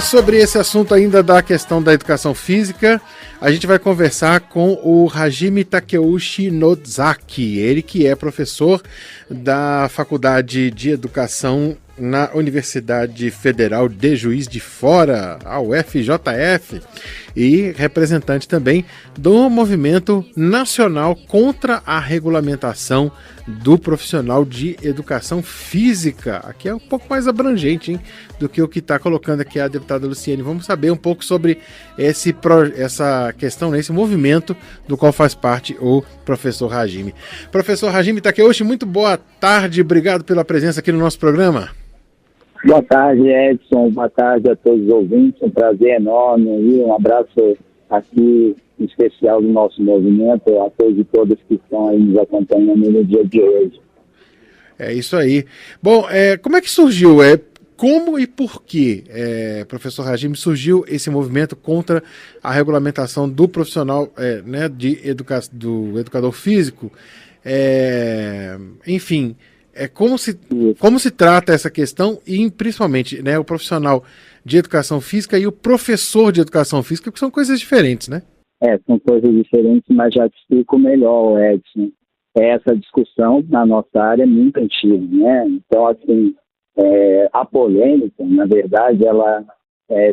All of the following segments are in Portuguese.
Sobre esse assunto ainda da questão da educação física, a gente vai conversar com o Hajime Takeuchi Nozaki, ele que é professor da Faculdade de Educação na Universidade Federal de Juiz de Fora, a UFJF, e representante também do Movimento Nacional contra a Regulamentação do Profissional de Educação Física. Aqui é um pouco mais abrangente, hein, do que o que está colocando aqui a deputada Luciene. Vamos saber um pouco sobre essa questão, esse movimento do qual faz parte o professor Hajime. Professor Hajime Takeuchi, muito boa tarde, obrigado pela presença aqui no nosso programa. Boa tarde, Edson. Boa tarde a todos os ouvintes. Um prazer enorme e um abraço aqui em especial do nosso movimento, a todos e todas que estão aí nos acompanhando no dia de hoje. É isso aí. Bom, como é que surgiu? Como e por que, professor Hajime, surgiu esse movimento contra a regulamentação do profissional, do educador físico? Enfim... Como se trata essa questão e principalmente, né, o profissional de educação física e o professor de educação física, que são coisas diferentes, né? São coisas diferentes, mas já te explico melhor, Edson. Essa discussão na nossa área é muito antiga, né? Então, assim, a polêmica, na verdade, ela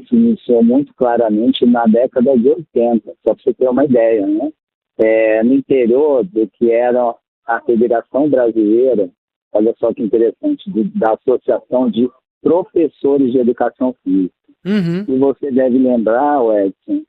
se iniciou muito claramente na década de 80, só para você ter uma ideia, né? No interior do que era a Federação Brasileira, olha só que interessante, da Associação de Professores de Educação Física. Uhum. E você deve lembrar, Edson,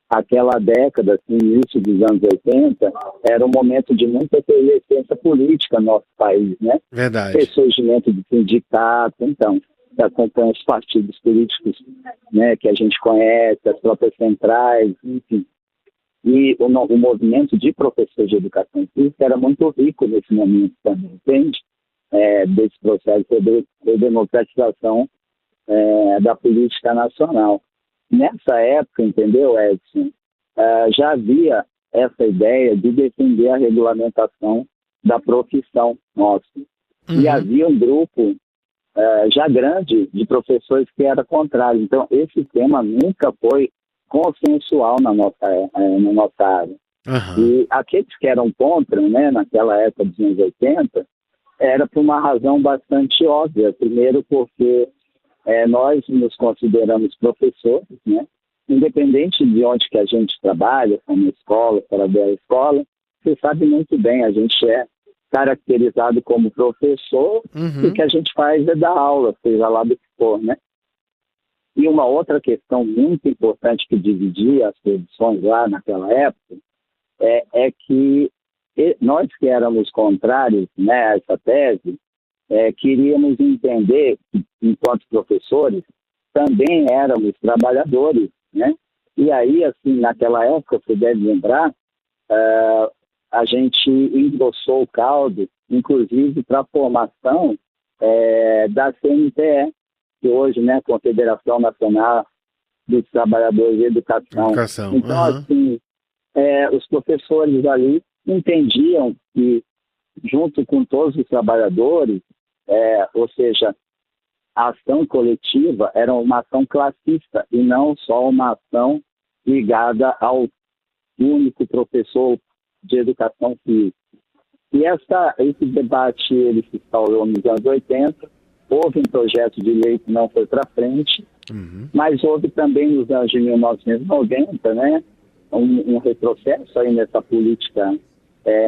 aquela década, assim, início dos anos 80, era um momento de muita efervescência política no nosso país, né? Verdade. Surgimento de sindicatos, então, que acompanha os partidos políticos, né, que a gente conhece, as próprias centrais, enfim. E o movimento de professores de educação física era muito rico nesse momento também, entende? Desse processo de democratização da política nacional. Nessa época, entendeu, Edson, já havia essa ideia de defender a regulamentação da profissão nossa. Uhum. E havia um grupo já grande de professores que era contrário. Então, esse tema nunca foi consensual na nossa área. Uhum. E aqueles que eram contra, né, naquela época dos anos 80, era por uma razão bastante óbvia. Primeiro porque nós nos consideramos professores, né? Independente de onde que a gente trabalha, como escola, fora da escola, você sabe muito bem, a gente é caracterizado como professor. Uhum. E o que a gente faz é dar aula, seja lá do que for, né? E uma outra questão muito importante que dividia as posições lá naquela época é que nós que éramos contrários, né, a essa tese, queríamos entender que, enquanto professores, também éramos trabalhadores, né? E aí, assim, naquela época, você deve lembrar, a gente engrossou o caldo, inclusive para a formação da CNTE, que hoje, né, Confederação Nacional dos Trabalhadores de Educação. Então, uhum. assim, os professores ali entendiam que, junto com todos os trabalhadores, ou seja, a ação coletiva era uma ação classista e não só uma ação ligada ao único professor de educação física. E esse debate ele se instaurou nos anos 80, houve um projeto de lei que não foi para frente, Uhum. mas houve também nos anos de 1990, né, um retrocesso aí nessa política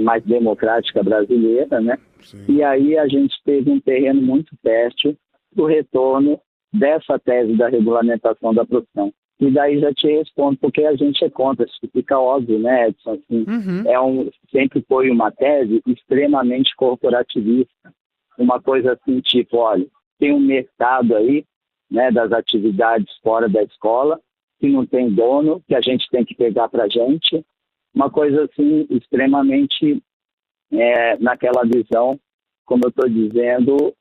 mais democrática brasileira, né? Sim. E aí a gente teve um terreno muito fértil do retorno dessa tese da regulamentação da profissão. E daí já te respondo porque a gente é contra, isso fica óbvio, né, Edson? Assim, Uhum. sempre foi uma tese extremamente corporativista. Uma coisa assim, tipo, olha, tem um mercado aí, né, das atividades fora da escola, que não tem dono, que a gente tem que pegar para a gente. Uma coisa assim, extremamente naquela visão, como eu estou dizendo,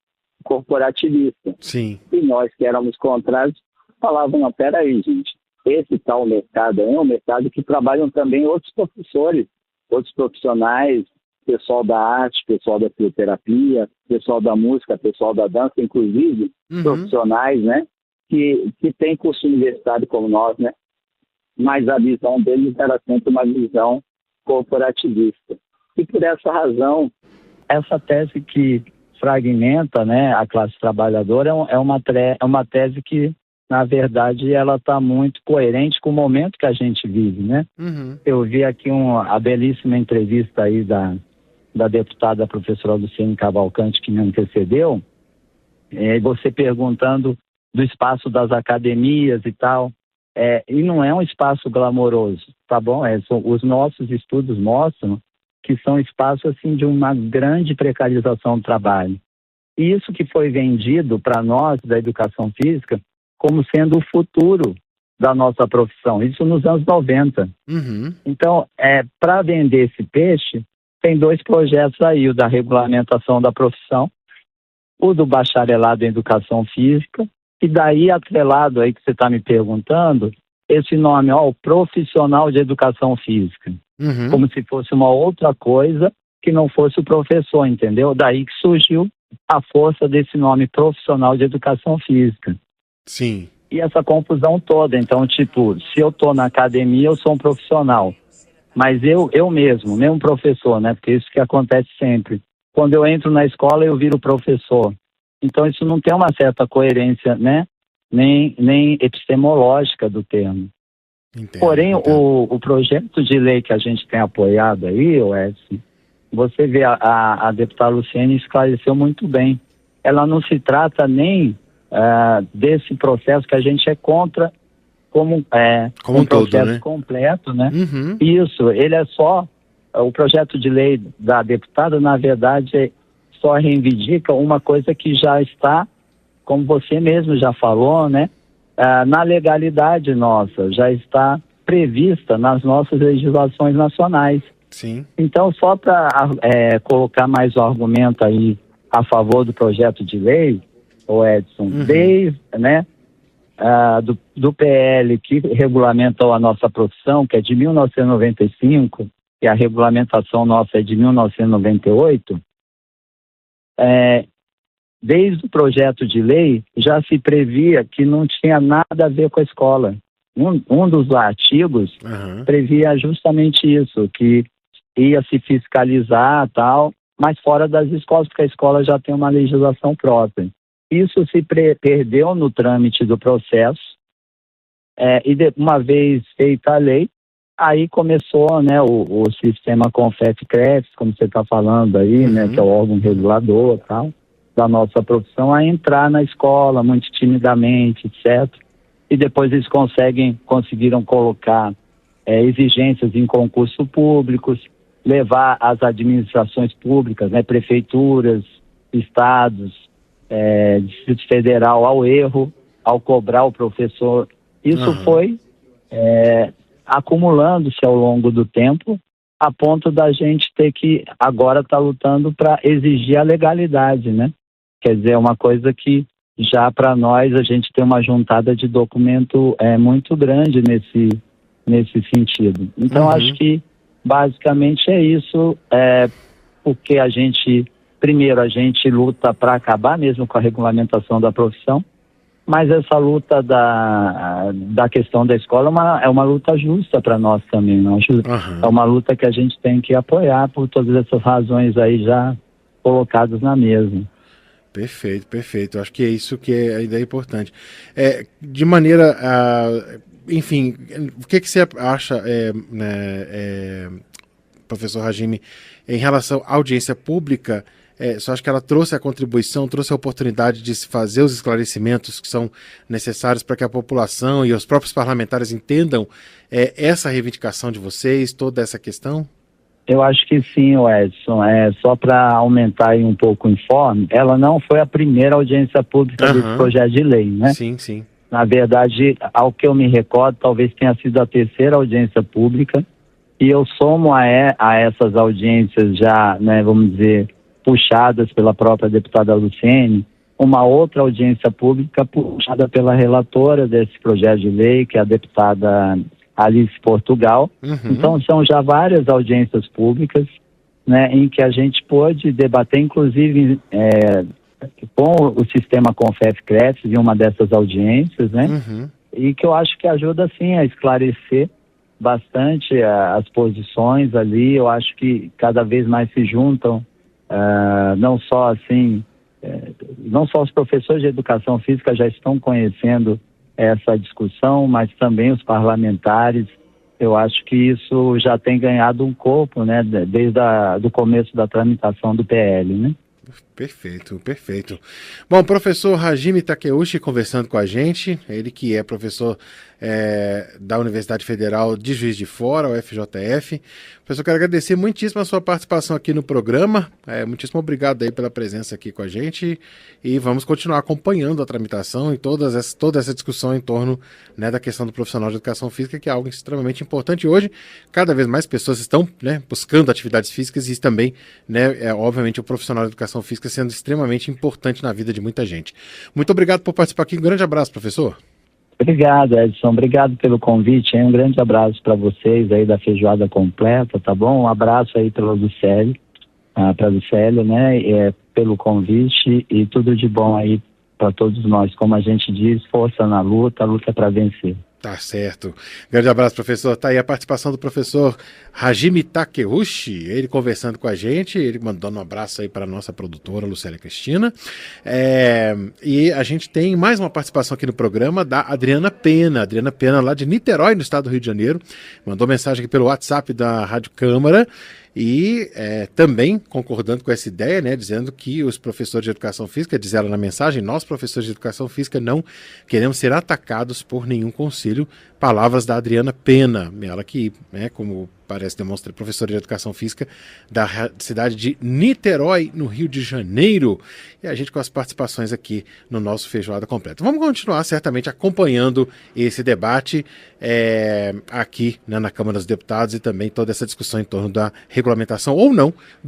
corporativista. Sim. E nós que éramos contrários, falavam, não, peraí, gente, esse tal mercado é um mercado que trabalham também outros professores, outros profissionais, pessoal da arte, pessoal da fisioterapia, pessoal da música, pessoal da dança, inclusive profissionais, né, que têm curso universitário como nós, né? Mas a visão deles era sempre uma visão corporativista. E por essa razão, essa tese que fragmenta, né, a classe trabalhadora é uma tese que, na verdade, ela está muito coerente com o momento que a gente vive, né? Uhum. Eu vi aqui a belíssima entrevista aí da deputada professora Luciene Cavalcante, que me antecedeu, você perguntando do espaço das academias e tal, e não é um espaço glamouroso, tá bom? Os nossos estudos mostram que são espaços assim, de uma grande precarização do trabalho. E isso que foi vendido para nós, da educação física, como sendo o futuro da nossa profissão, isso nos anos 90. Uhum. Então, para vender esse peixe, tem 2 projetos aí, o da regulamentação da profissão, o do bacharelado em educação física, e daí atrelado aí que você está me perguntando, esse nome, o profissional de educação física, como se fosse uma outra coisa que não fosse o professor, entendeu? Daí que surgiu a força desse nome profissional de educação física. Sim. E essa confusão toda, então, tipo, se eu estou na academia, eu sou um profissional, mas eu mesmo professor, né? Porque isso que acontece sempre. Quando eu entro na escola, eu viro professor. Então, isso não tem uma certa coerência, né? Nem epistemológica do termo. Entendo, Porém, entendo. o projeto de lei que a gente tem apoiado aí, Edson, você vê, a deputada Luciene esclareceu muito bem. Ela não se trata nem desse processo que a gente é contra como um todo, processo né? completo, né? Uhum. Isso, ele é só... O projeto de lei da deputada, na verdade, só reivindica uma coisa que já está, como você mesmo já falou, né? Na legalidade nossa, já está prevista nas nossas legislações nacionais. Sim. Então, só para colocar mais um argumento aí a favor do projeto de lei, o Edson, desde, né, do PL que regulamentou a nossa profissão, que é de 1995, e a regulamentação nossa é de 1998, desde o projeto de lei já se previa que não tinha nada a ver com a escola. Um dos artigos previa justamente isso, que ia se fiscalizar tal, mas fora das escolas, porque a escola já tem uma legislação própria. Isso se perdeu no trâmite do processo, e uma vez feita a lei, aí começou, né, o sistema CONFEF-CREFS, como você está falando aí, né, que é o órgão regulador tal, da nossa profissão, a entrar na escola muito timidamente, etc. E depois eles conseguiram colocar exigências em concursos públicos, levar as administrações públicas, né, prefeituras, estados, Distrito Federal ao erro, ao cobrar o professor. Isso foi acumulando-se ao longo do tempo, a ponto da gente ter que agora estar lutando para exigir a legalidade, né? Quer dizer, é uma coisa que já para nós a gente tem uma juntada de documento muito grande nesse sentido. Então, acho que basicamente é isso, porque primeiro a gente luta para acabar mesmo com a regulamentação da profissão, mas essa luta da questão da escola é uma luta justa para nós também. Não? É uma luta que a gente tem que apoiar por todas essas razões aí já colocadas na mesa. Perfeito, perfeito. Acho que é isso que a ideia é importante. De maneira... enfim, o que você acha, professor Hajime, em relação à audiência pública? Só acho que ela trouxe a contribuição, trouxe a oportunidade de se fazer os esclarecimentos que são necessários para que a população e os próprios parlamentares entendam essa reivindicação de vocês, toda essa questão? Eu acho que sim, Edson. Só para aumentar aí um pouco o informe, ela não foi a primeira audiência pública desse projeto de lei, né? Sim, sim. Na verdade, ao que eu me recordo, talvez tenha sido a terceira audiência pública, e eu somo a essas audiências já, né, vamos dizer, puxadas pela própria deputada Luciene, uma outra audiência pública puxada pela relatora desse projeto de lei, que é a deputada Alice Portugal. Então, são já várias audiências públicas, né, em que a gente pôde debater, inclusive, com o sistema Confef-Cresce em uma dessas audiências, né? E que eu acho que ajuda, sim, a esclarecer bastante as posições ali. Eu acho que cada vez mais se juntam, não só assim, não só os professores de educação física já estão conhecendo essa discussão, mas também os parlamentares. Eu acho que isso já tem ganhado um corpo, né, desde do começo da tramitação do PL, né? Perfeito, perfeito. Bom, professor Hajime Takeuchi conversando com a gente, ele que é professor da Universidade Federal de Juiz de Fora, o FJF. Professor, quero agradecer muitíssimo a sua participação aqui no programa, muitíssimo obrigado aí pela presença aqui com a gente e vamos continuar acompanhando a tramitação e toda essa discussão em torno, né, da questão do profissional de educação física, que é algo extremamente importante hoje. Cada vez mais pessoas estão, né, buscando atividades físicas e também, né, obviamente o profissional de educação física sendo extremamente importante na vida de muita gente. Muito obrigado por participar aqui. Um grande abraço, professor. Obrigado, Edson. Obrigado pelo convite. Um grande abraço para vocês aí da Feijoada Completa, tá bom? Um abraço aí para Lucélio, né? Pelo convite e tudo de bom aí para todos nós. Como a gente diz, força na luta, a luta é para vencer. Tá certo. Grande abraço, professor. Tá aí a participação do professor Hajime Takeuchi, ele conversando com a gente, ele mandando um abraço aí para a nossa produtora, Lucélia Cristina. E a gente tem mais uma participação aqui no programa da Adriana Pena lá de Niterói, no estado do Rio de Janeiro. Mandou mensagem aqui pelo WhatsApp da Rádio Câmara. E também concordando com essa ideia, né, dizendo que os professores de educação física, diz ela na mensagem, nós professores de educação física não queremos ser atacados por nenhum conselho. Palavras da Adriana Pena, ela que, né, como parece demonstrar, professora de educação física da cidade de Niterói, no Rio de Janeiro. E a gente com as participações aqui no nosso Feijoada Completa. Vamos continuar certamente acompanhando esse debate aqui, né, na Câmara dos Deputados e também toda essa discussão em torno da regulamentação ou não do